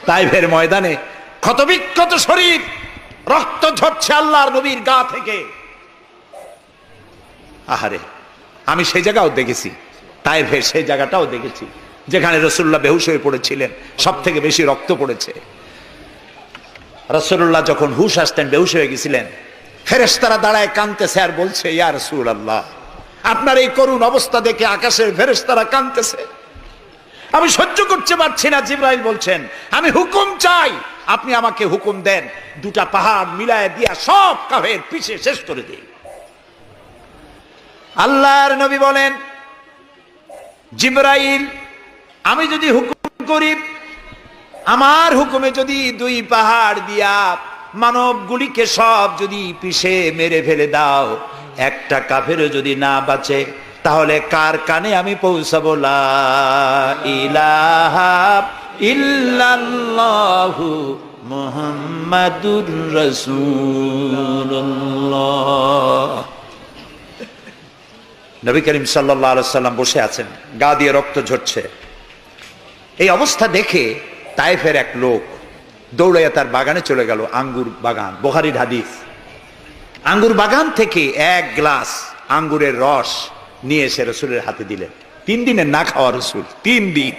তাইফের ময়দানে ক্ষতবিক্ষত শরীর, রক্ত ঝরছে আল্লাহর নবীর গা থেকে। আহারে, আমি সেই জায়গাও দেখেছি, তাইফের সেই জায়গাটাও দেখেছি যেখানে রাসূলুল্লাহ বেহুশ হয়ে পড়েছিলেন, সব থেকে বেশি রক্ত পড়েছে। রাসূলুল্লাহ যখন হুশ আসতেন, বেহুশ হয়ে গেছিলেন, ফেরেশতারা দাঁড়ায় কাঁদতেছে আর বলছে, ইয়া রাসূলুল্লাহ, আপনার এই করুণ অবস্থা দেখে আকাশের ফেরেশতারা কাঁদতেছে, আমি সহ্য করতে পারছি না। জিবরাইল বলছেন, আমি হুকুম চাই, আপনি আমাকে হুকুম দেন, দুটা পাহাড় মিলায় দিয়া সব কাফের পিছে শেষ করে দিই। আল্লাহর নবী বলেন, জিবরাইল, আমি যদি হুকুম করি, আমার হুকুমে যদি দুই পাহাড় দিয়া মানবগুলিকে সব যদি পিছে মেরে ফেলে দাও, একটা কাফেরও যদি না বাঁচে, তাহলে কার কানে আমি পৌঁছাবো লা ইলাহা ইল্লাল্লাহু মুহাম্মাদুর রাসূলুল্লাহ। নবী করিম সাল্লাল্লাহু আলাইহি সাল্লাম বসে আছেন, গা দিয়ে রক্ত ঝরছে। এই অবস্থা দেখে তায়েফের এক লোক দৌড়াইয়া তার বাগানে চলে গেল, আঙ্গুর বাগান, বুখারীর হাদিস। আঙ্গুর বাগান থেকে এক গ্লাস আঙ্গুরের রস নিয়ে এসে রসুলের হাতে দিলেন। 3 দিনের না খাওয়া রসুল, 3 দিন।